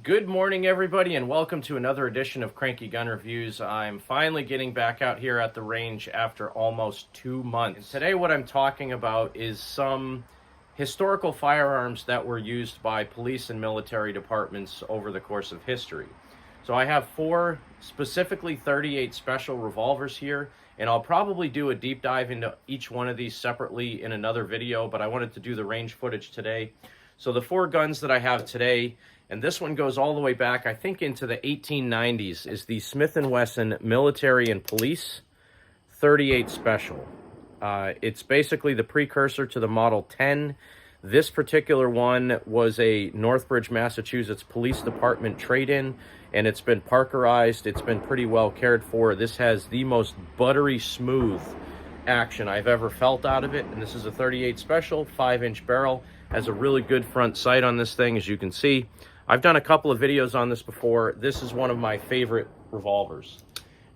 Good morning, everybody, and welcome to another edition of Cranky Gun Reviews. I'm finally getting back out here at the range after almost 2 months. And today what I'm talking about is some historical firearms that were used by police and military departments over the course of history. So I have 4 specifically 38 special revolvers here, and I'll probably do a deep dive into each one of these separately in another video, but I wanted to do the range footage today. So the 4 guns that I have today, and this one goes all the way back, I think, into the 1890s, is the Smith & Wesson Military and Police 38 Special. It's basically the precursor to the Model 10. This particular one was a Northbridge, Massachusetts Police Department trade-in, and it's been Parkerized. It's been pretty well cared for. This has the most buttery smooth action I've ever felt out of it, and this is a 38 Special, 5-inch barrel. Has a really good front sight on this thing, as you can see. I've done a couple of videos on this before. This is one of my favorite revolvers.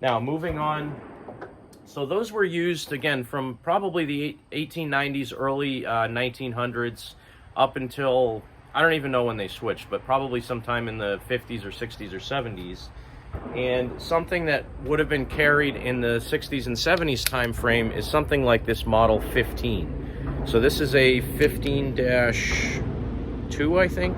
Now, moving on. So those were used, again, from probably the 1890s, early 1900s, up until, I don't even know when they switched, but probably sometime in the 50s or 60s or 70s. And something that would have been carried in the 60s and 70s time frame is something like this Model 15. So this is a 15-2, I think.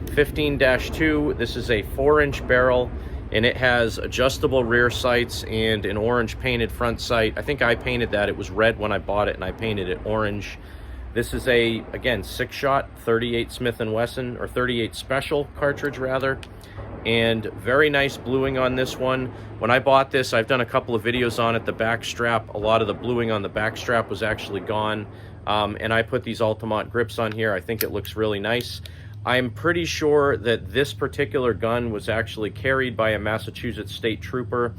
15-2. This is a 4-inch barrel, and it has adjustable rear sights and an orange painted front sight. I think I painted that. It was red when I bought it, and I painted it orange. This is a, again, 6-shot 38 Smith & Wesson, or 38 Special cartridge, rather. And very nice bluing on this one. When I bought this, I've done a couple of videos on it. The back strap, a lot of the bluing on the back strap was actually gone. And I put these Altamont grips on here. I think it looks really nice. I'm pretty sure that this particular gun was actually carried by a Massachusetts state trooper.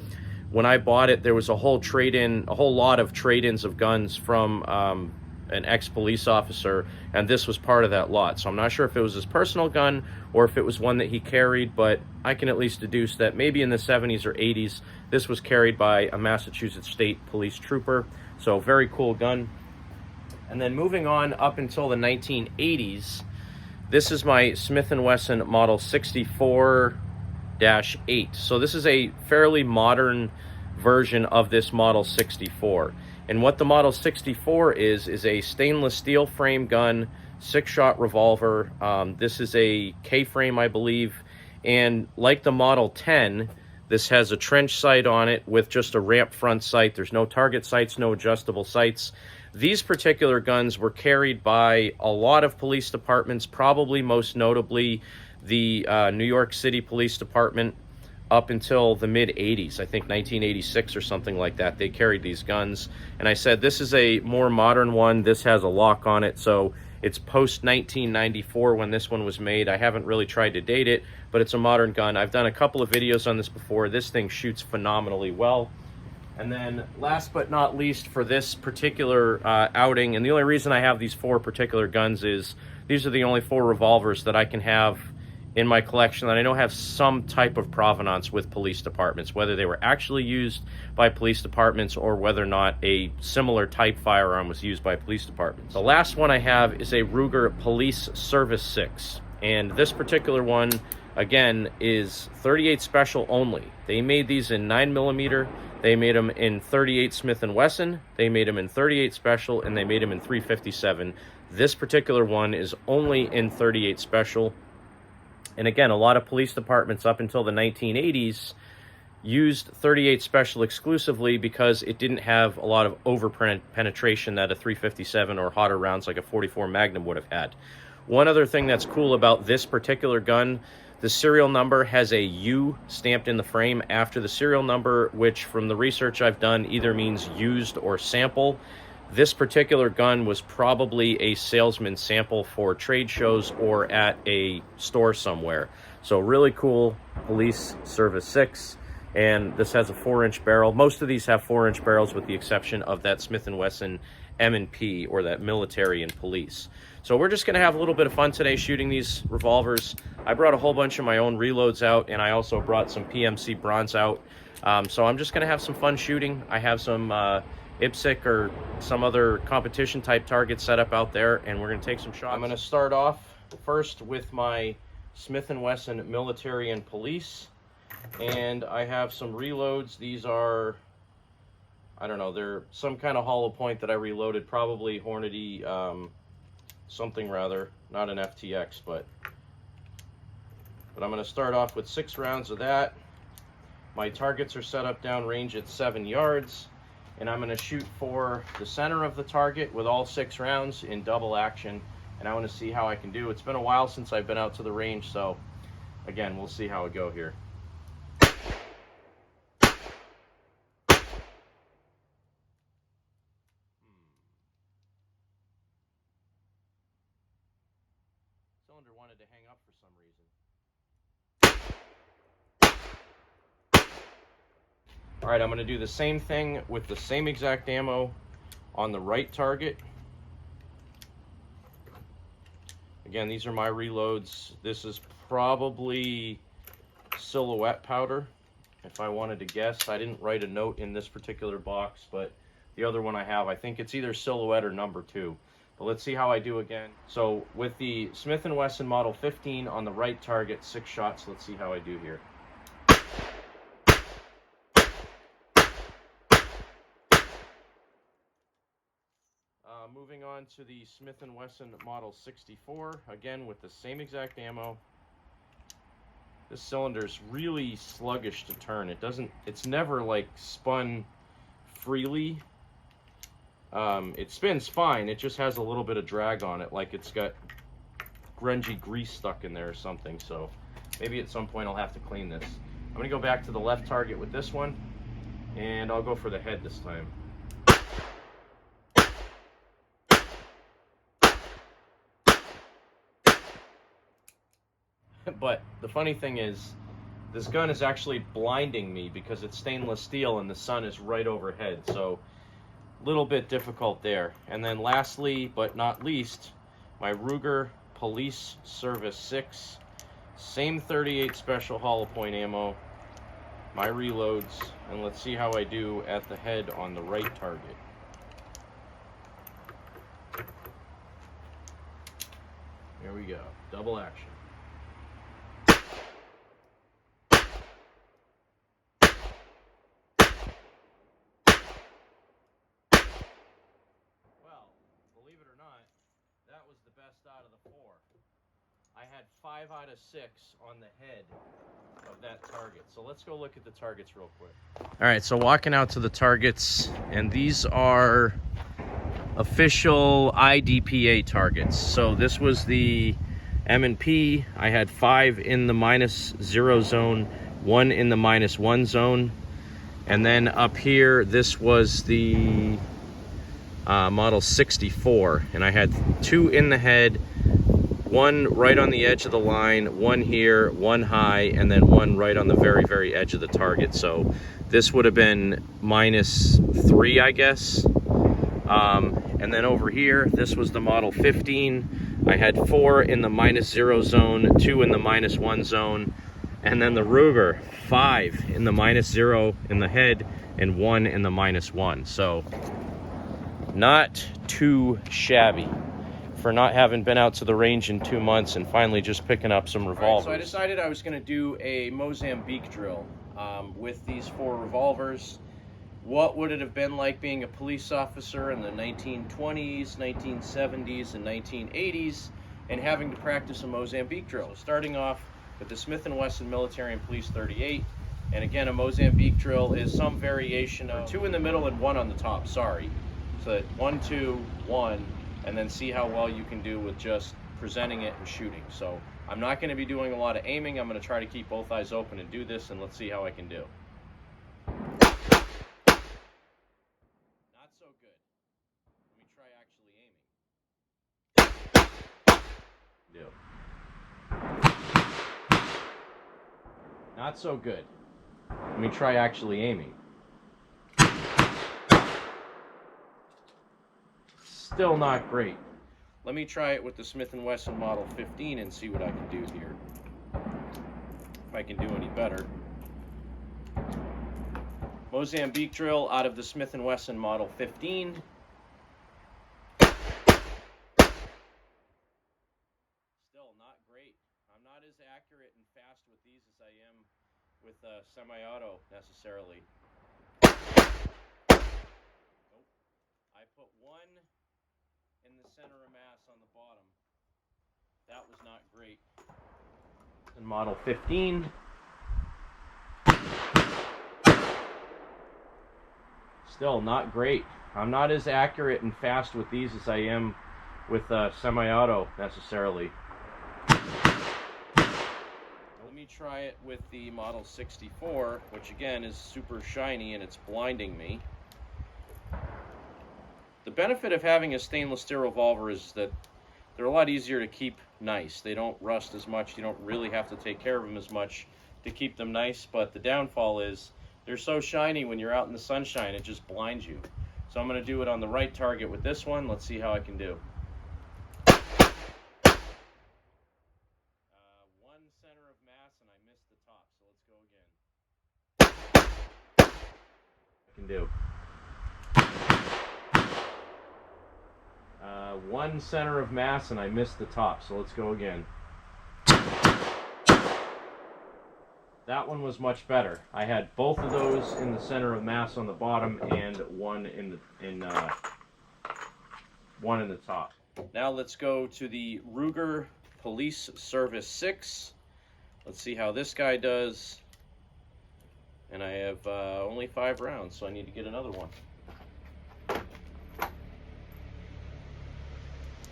When I bought it, there was a whole lot of trade-ins of guns from an ex-police officer, and this was part of that lot. So I'm not sure if it was his personal gun or if it was one that he carried, but I can at least deduce that maybe in the 70s or 80s, this was carried by a Massachusetts state police trooper. So very cool gun. And then moving on up until the 1980s, this is my Smith & Wesson Model 64-8. So this is a fairly modern version of this Model 64. And what the Model 64 is a stainless steel frame gun, 6-shot revolver. This is a K-frame, I believe. And like the Model 10, this has a trench sight on it with just a ramp front sight. There's no target sights, no adjustable sights. These particular guns were carried by a lot of police departments, probably most notably the New York City Police Department up until the mid-80s, I think 1986 or something like that. They carried these guns. And I said, this is a more modern one. This has a lock on it, so it's post-1994 when this one was made. I haven't really tried to date it, but it's a modern gun. I've done a couple of videos on this before. This thing shoots phenomenally well. And then last but not least for this particular outing, and the only reason I have these 4 particular guns is these are the only 4 revolvers that I can have in my collection that I know have some type of provenance with police departments, whether they were actually used by police departments or whether or not a similar type firearm was used by police departments. The last one I have is a Ruger Police Service 6, and this particular one, again, is 38 Special only. They made these in 9mm. They made them in 38 Smith & Wesson, they made them in 38 Special, and they made them in 357. This particular one is only in 38 Special. And again, a lot of police departments up until the 1980s used 38 Special exclusively because it didn't have a lot of over-penetration that a 357 or hotter rounds like a 44 Magnum would have had. One other thing that's cool about this particular gun, the serial number has a U stamped in the frame after the serial number, which from the research I've done either means used or sample. This particular gun was probably a salesman's sample for trade shows or at a store somewhere. So really cool Police Service 6. And this has a 4-inch barrel. Most of these have 4-inch barrels with the exception of that Smith & Wesson M&P, or that military and police. So we're just going to have a little bit of fun today shooting these revolvers. I brought a whole bunch of my own reloads out, and I also brought some PMC bronze out. So I'm just going to have some fun shooting. I have some IPSC or some other competition type target set up out there, and we're going to take some shots. I'm going to start off first with my Smith & Wesson Military and Police. And I have some reloads. These are, I don't know, they're some kind of hollow point that I reloaded, probably Hornady something rather, not an FTX, but I'm going to start off with 6 rounds of that. My targets are set up downrange at 7 yards, and I'm going to shoot for the center of the target with all 6 rounds in double action, and I want to see how I can do. It's been a while since I've been out to the range, so again, we'll see how it go here. Cylinder wanted to hang up for some reason. All right, I'm going to do the same thing with the same exact ammo on the right target. Again, these are my reloads. This is probably Silhouette powder, if I wanted to guess. I didn't write a note in this particular box, but the other one I have, I think it's either Silhouette or number 2. But let's see how I do again. So with the Smith & Wesson Model 15 on the right target, 6 shots. Let's see how I do here. Moving on to the Smith & Wesson Model 64, again with the same exact ammo. This cylinder's really sluggish to turn. It's never like spun freely. It spins fine, it just has a little bit of drag on it, like it's got grungy grease stuck in there or something, so maybe at some point I'll have to clean this. I'm gonna go back to the left target with this one, and I'll go for the head this time. But the funny thing is, this gun is actually blinding me because it's stainless steel and the sun is right overhead, so a little bit difficult there. And then lastly, but not least, my Ruger Police Service 6, same 38 special hollow point ammo, my reloads, and let's see how I do at the head on the right target. Here we go, double action. Believe it or not, that was the best out of the 4. I had 5 out of 6 on the head of that target. So let's go look at the targets real quick. All right, so walking out to the targets, and these are official IDPA targets. So this was the M&P. I had 5 in the -0 zone, 1 in the -1 zone. And then up here, this was the Model 64, and I had 2 in the head, 1 right on the edge of the line, 1 here, 1 high, and then 1 right on the very, very edge of the target. So this would have been -3, I guess. And then over here, this was the Model 15. I had 4 in the -0 zone, 2 in the -1 zone, and then the Ruger, 5 in the -0 in the head, and 1 in the -1. So not too shabby for not having been out to the range in 2 months and finally just picking up some revolvers. Right, so I decided I was going to do a Mosam drill with these 4 revolvers. What would it have been like being a police officer in the 1920s, 1970s, and 1980s and having to practice a Mosam drill? Starting off with the Smith & Wesson Military and Police 38. And again, a Mosam drill is some variation of 2 in the middle and 1 on the top, sorry. So 1, 2, 1, and then see how well you can do with just presenting it and shooting. So I'm not going to be doing a lot of aiming. I'm going to try to keep both eyes open and do this, and let's see how I can do. Not so good. Let me try actually aiming. Not so good. Let me try actually aiming. Still not great. Let me try it with the Smith & Wesson Model 15 and see what I can do here. If I can do any better. Mozambique drill out of the Smith & Wesson Model 15. Still not great. I'm not as with semi-auto necessarily. Nope. I put one in the center of mass on the bottom. That was not great. And model 15. Still not great. I'm not as accurate and fast with these as I am with semi-auto necessarily. Let me try it with the model 64, which again is super shiny and it's blinding me. The benefit of having a stainless steel revolver is that they're a lot easier to keep nice. They don't rust as much. You don't really have to take care of them as much to keep them nice, but the downfall is they're so shiny when you're out in the sunshine, it just blinds you. So I'm going to do it on the right target with this one. Let's see how I can do. One center of mass and I missed the top, so let's go again. I can do. One center of mass and I missed the top, so let's go again. That one was much better. I had both of those in the center of mass on the bottom and one in the top. Now let's go to the Ruger Police Service 6. Let's see how this guy does. And I have only 5 rounds, so I need to get another one.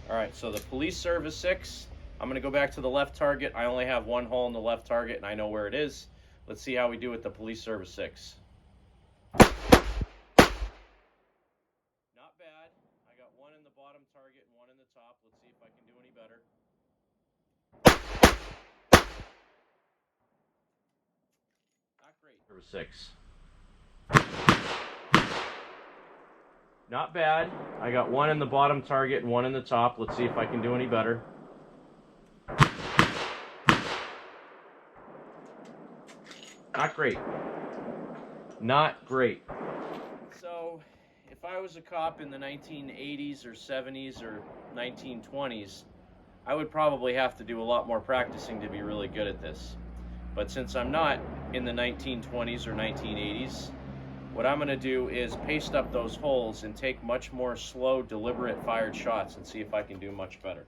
Alright, so the Police Service 6, I'm going to go back to the left target. I only have one hole in the left target and I know where it is. Let's see how we do with the Police Service 6. Not bad. I got one in the bottom target and one in the top. Let's see if I can do any better. Not great. Service 6. Not bad. I got one in the bottom target and one in the top. Let's see if I can do any better. Not great. Not great. So, if I was a cop in the 1980s or 70s or 1920s, I would probably have to do a lot more practicing to be really good at this. But since I'm not in the 1920s or 1980s, what I'm going to do is paste up those holes and take much more slow, deliberate fired shots and see if I can do much better.